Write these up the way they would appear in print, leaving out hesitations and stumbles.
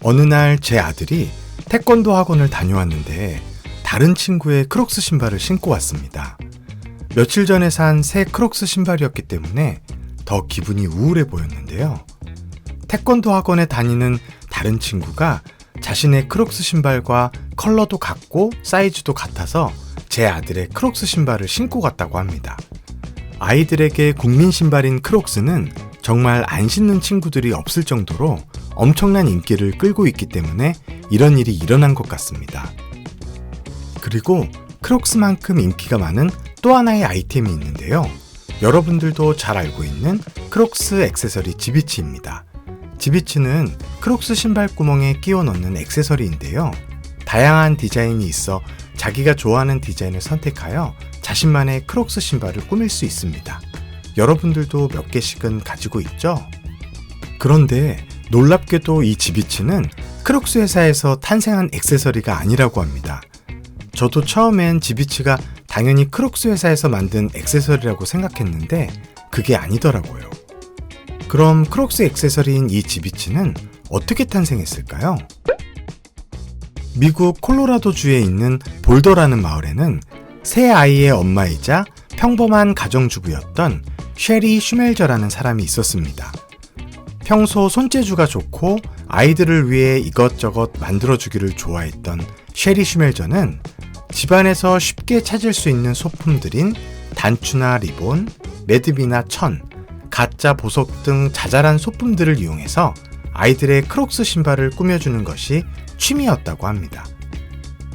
어느 날 제 아들이 태권도 학원을 다녀왔는데 다른 친구의 크록스 신발을 신고 왔습니다. 며칠 전에 산 새 크록스 신발이었기 때문에 더 기분이 우울해 보였는데요. 태권도 학원에 다니는 다른 친구가 자신의 크록스 신발과 컬러도 같고 사이즈도 같아서 제 아들의 크록스 신발을 신고 갔다고 합니다. 아이들에게 국민 신발인 크록스는 정말 안 신는 친구들이 없을 정도로 엄청난 인기를 끌고 있기 때문에 이런 일이 일어난 것 같습니다. 그리고 크록스만큼 인기가 많은 또 하나의 아이템이 있는데요. 여러분들도 잘 알고 있는 크록스 액세서리 지비치입니다. 지비치는 크록스 신발 구멍에 끼워 넣는 액세서리인데요. 다양한 디자인이 있어 자기가 좋아하는 디자인을 선택하여 자신만의 크록스 신발을 꾸밀 수 있습니다. 여러분들도 몇 개씩은 가지고 있죠? 그런데 놀랍게도 이 지비치는 크록스 회사에서 탄생한 액세서리가 아니라고 합니다. 저도 처음엔 지비치가 당연히 크록스 회사에서 만든 액세서리라고 생각했는데 그게 아니더라고요. 그럼 크록스 액세서리인 이 지비치는 어떻게 탄생했을까요? 미국 콜로라도주에 있는 볼더라는 마을에는 세 아이의 엄마이자 평범한 가정주부였던 쉐리 슈멜저라는 사람이 있었습니다. 평소 손재주가 좋고 아이들을 위해 이것저것 만들어주기를 좋아했던 쉐리 슈멜저는 집안에서 쉽게 찾을 수 있는 소품들인 단추나 리본, 매듭이나 천, 가짜 보석 등 자잘한 소품들을 이용해서 아이들의 크록스 신발을 꾸며주는 것이 취미였다고 합니다.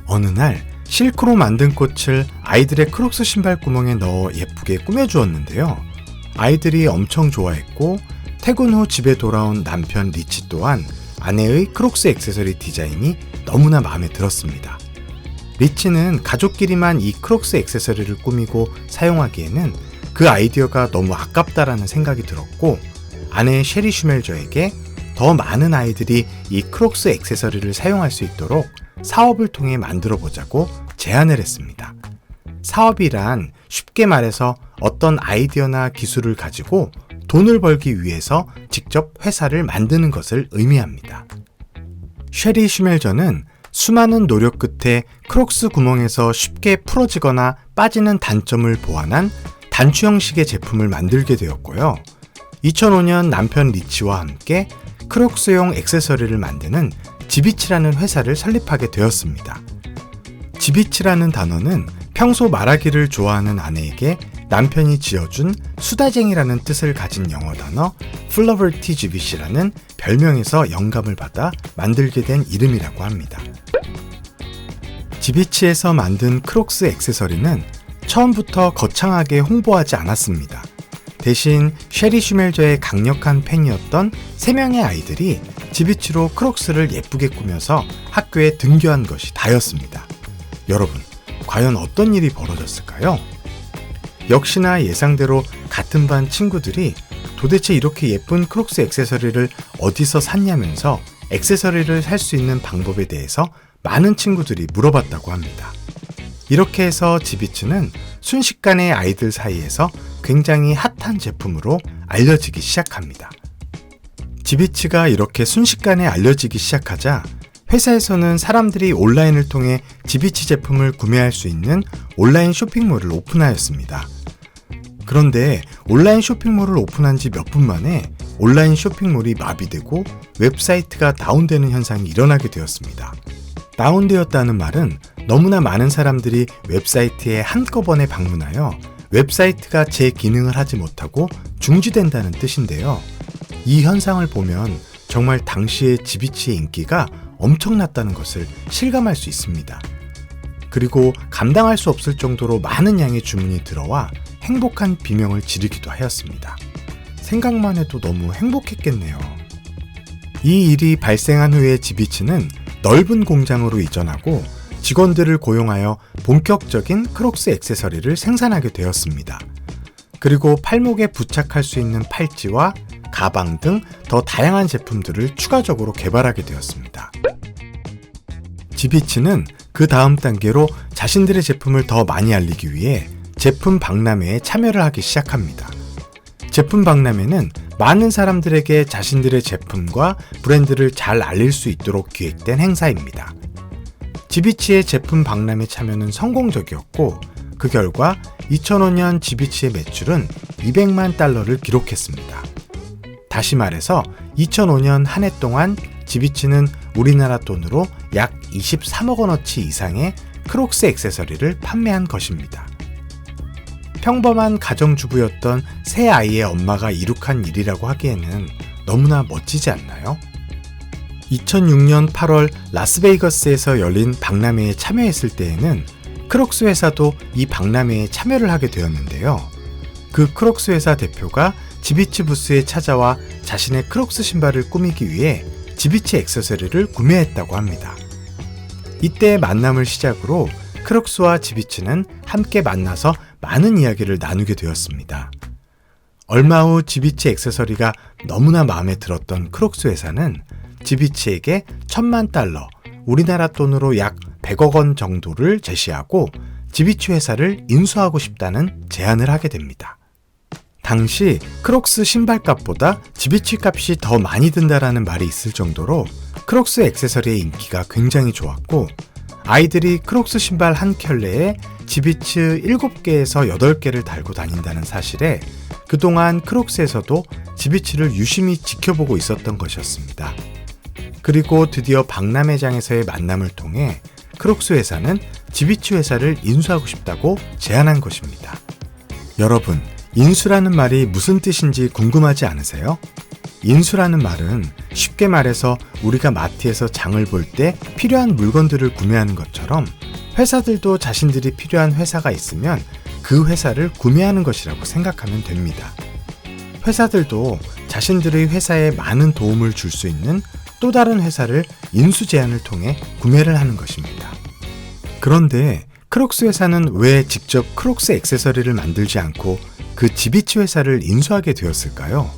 어느 날 실크로 만든 꽃을 아이들의 크록스 신발 구멍에 넣어 예쁘게 꾸며주었는데요. 아이들이 엄청 좋아했고 퇴근 후 집에 돌아온 남편 리치 또한 아내의 크록스 액세서리 디자인이 너무나 마음에 들었습니다. 리치는 가족끼리만 이 크록스 액세서리를 꾸미고 사용하기에는 그 아이디어가 너무 아깝다라는 생각이 들었고 아내 쉐리 슈멜저에게 더 많은 아이들이 이 크록스 액세서리를 사용할 수 있도록 사업을 통해 만들어 보자고 제안을 했습니다. 사업이란 쉽게 말해서 어떤 아이디어나 기술을 가지고 돈을 벌기 위해서 직접 회사를 만드는 것을 의미합니다. 쉐리 슈멜저는 수많은 노력 끝에 크록스 구멍에서 쉽게 풀어지거나 빠지는 단점을 보완한 단추 형식의 제품을 만들게 되었고요. 2005년 남편 리치와 함께 크록스용 액세서리를 만드는 지비치라는 회사를 설립하게 되었습니다. 지비치라는 단어는 평소 말하기를 좋아하는 아내에게 남편이 지어준 수다쟁이라는 뜻을 가진 영어 단어 플러버티 지비치라는 별명에서 영감을 받아 만들게 된 이름이라고 합니다. 지비치에서 만든 크록스 액세서리는 처음부터 거창하게 홍보하지 않았습니다. 대신 쉐리 슈멜저의 강력한 팬이었던 3명의 아이들이 지비치로 크록스를 예쁘게 꾸며서 학교에 등교한 것이 다였습니다. 여러분, 과연 어떤 일이 벌어졌을까요? 역시나 예상대로 같은 반 친구들이 도대체 이렇게 예쁜 크록스 액세서리를 어디서 샀냐면서 액세서리를 살 수 있는 방법에 대해서 많은 친구들이 물어봤다고 합니다. 이렇게 해서 지비치는 순식간에 아이들 사이에서 굉장히 핫한 제품으로 알려지기 시작합니다. 지비치가 이렇게 순식간에 알려지기 시작하자 회사에서는 사람들이 온라인을 통해 지비치 제품을 구매할 수 있는 온라인 쇼핑몰을 오픈하였습니다. 그런데 온라인 쇼핑몰을 오픈한 지 몇 분 만에 온라인 쇼핑몰이 마비되고 웹사이트가 다운되는 현상이 일어나게 되었습니다. 다운되었다는 말은 너무나 많은 사람들이 웹사이트에 한꺼번에 방문하여 웹사이트가 제 기능을 하지 못하고 중지된다는 뜻인데요. 이 현상을 보면 정말 당시의 지비치의 인기가 엄청났다는 것을 실감할 수 있습니다. 그리고 감당할 수 없을 정도로 많은 양의 주문이 들어와 행복한 비명을 지르기도 하였습니다. 생각만 해도 너무 행복했겠네요. 이 일이 발생한 후에 지비치는 넓은 공장으로 이전하고 직원들을 고용하여 본격적인 크록스 액세서리를 생산하게 되었습니다. 그리고 팔목에 부착할 수 있는 팔찌와 가방 등 더 다양한 제품들을 추가적으로 개발하게 되었습니다. 지비치는 그 다음 단계로 자신들의 제품을 더 많이 알리기 위해 제품 박람회에 참여를 하기 시작합니다. 제품 박람회는 많은 사람들에게 자신들의 제품과 브랜드를 잘 알릴 수 있도록 기획된 행사입니다. 지비치의 제품 박람회 참여는 성공적이었고 그 결과 2005년 지비치의 매출은 200만 달러를 기록했습니다. 다시 말해서 2005년 한 해 동안 지비치는 우리나라 돈으로 약 23억 원어치 이상의 크록스 액세서리를 판매한 것입니다. 평범한 가정주부였던 세 아이의 엄마가 이룩한 일이라고 하기에는 너무나 멋지지 않나요? 2006년 8월 라스베이거스에서 열린 박람회에 참여했을 때에는 크록스 회사도 이 박람회에 참여를 하게 되었는데요. 그 크록스 회사 대표가 지비치 부스에 찾아와 자신의 크록스 신발을 꾸미기 위해 지비치 액세서리를 구매했다고 합니다. 이때의 만남을 시작으로 크록스와 지비치는 함께 만나서 많은 이야기를 나누게 되었습니다. 얼마 후 지비치 액세서리가 너무나 마음에 들었던 크록스 회사는 지비치에게 1,000만 달러, 우리나라 돈으로 약 100억 원 정도를 제시하고 지비치 회사를 인수하고 싶다는 제안을 하게 됩니다. 당시 크록스 신발값보다 지비치 값이 더 많이 든다라는 말이 있을 정도로 크록스 액세서리의 인기가 굉장히 좋았고 아이들이 크록스 신발 한 켤레에 지비치 7개에서 8개를 달고 다닌다는 사실에 그동안 크록스에서도 지비치를 유심히 지켜보고 있었던 것이었습니다. 그리고 드디어 박람회장에서의 만남을 통해 크록스 회사는 지비치 회사를 인수하고 싶다고 제안한 것입니다. 여러분, 인수라는 말이 무슨 뜻인지 궁금하지 않으세요? 인수라는 말은 쉽게 말해서 우리가 마트에서 장을 볼 때 필요한 물건들을 구매하는 것처럼 회사들도 자신들이 필요한 회사가 있으면 그 회사를 구매하는 것이라고 생각하면 됩니다. 회사들도 자신들의 회사에 많은 도움을 줄 수 있는 또 다른 회사를 인수 제안을 통해 구매를 하는 것입니다. 그런데 크록스 회사는 왜 직접 크록스 액세서리를 만들지 않고 그 지비치 회사를 인수하게 되었을까요?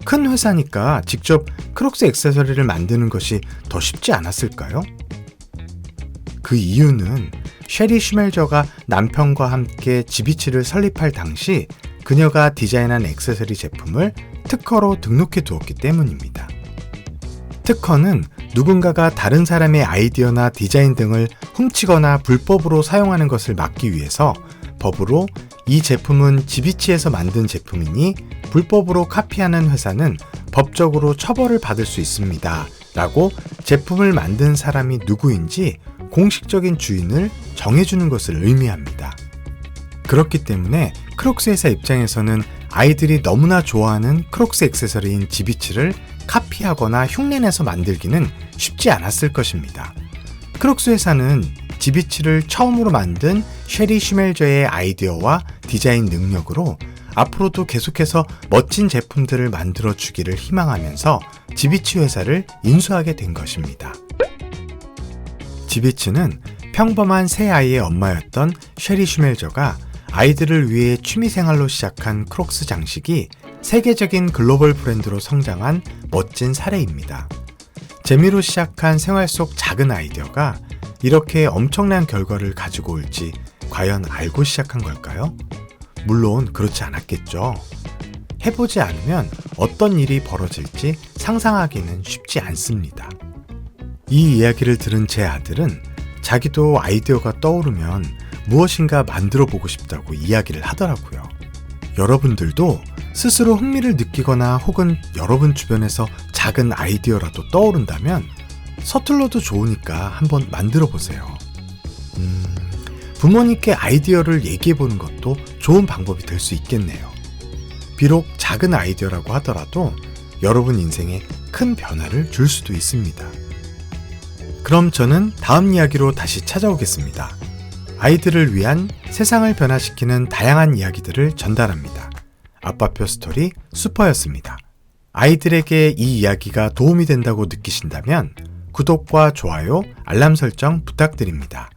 큰 회사니까 직접 크록스 액세서리를 만드는 것이 더 쉽지 않았을까요? 그 이유는 셰리 슈멜저가 남편과 함께 지비치를 설립할 당시 그녀가 디자인한 액세서리 제품을 특허로 등록해 두었기 때문입니다. 특허는 누군가가 다른 사람의 아이디어나 디자인 등을 훔치거나 불법으로 사용하는 것을 막기 위해서 법으로 이 제품은 지비치에서 만든 제품이니 불법으로 카피하는 회사는 법적으로 처벌을 받을 수 있습니다. 라고 제품을 만든 사람이 누구인지 공식적인 주인을 정해주는 것을 의미합니다. 그렇기 때문에 크록스 회사 입장에서는 아이들이 너무나 좋아하는 크록스 액세서리인 지비치를 카피하거나 흉내내서 만들기는 쉽지 않았을 것입니다. 크록스 회사는 지비치를 처음으로 만든 셰리 슈멜저의 아이디어와 디자인 능력으로 앞으로도 계속해서 멋진 제품들을 만들어 주기를 희망하면서 지비치 회사를 인수하게 된 것입니다. 지비치는 평범한 세 아이의 엄마였던 셰리 슈멜저가 아이들을 위해 취미생활로 시작한 크록스 장식이 세계적인 글로벌 브랜드로 성장한 멋진 사례입니다. 재미로 시작한 생활 속 작은 아이디어가 이렇게 엄청난 결과를 가지고 올지 과연 알고 시작한 걸까요? 물론 그렇지 않았겠죠. 해보지 않으면 어떤 일이 벌어질지 상상하기는 쉽지 않습니다. 이 이야기를 들은 제 아들은 자기도 아이디어가 떠오르면 무엇인가 만들어 보고 싶다고 이야기를 하더라고요. 여러분들도 스스로 흥미를 느끼거나 혹은 여러분 주변에서 작은 아이디어라도 떠오른다면 서툴러도 좋으니까 한번 만들어 보세요. 부모님께 아이디어를 얘기해 보는 것도 좋은 방법이 될 수 있겠네요. 비록 작은 아이디어라고 하더라도 여러분 인생에 큰 변화를 줄 수도 있습니다. 그럼 저는 다음 이야기로 다시 찾아오겠습니다. 아이들을 위한 세상을 변화시키는 다양한 이야기들을 전달합니다. 아빠표 스토리 슈퍼였습니다. 아이들에게 이 이야기가 도움이 된다고 느끼신다면 구독과 좋아요, 알람 설정 부탁드립니다.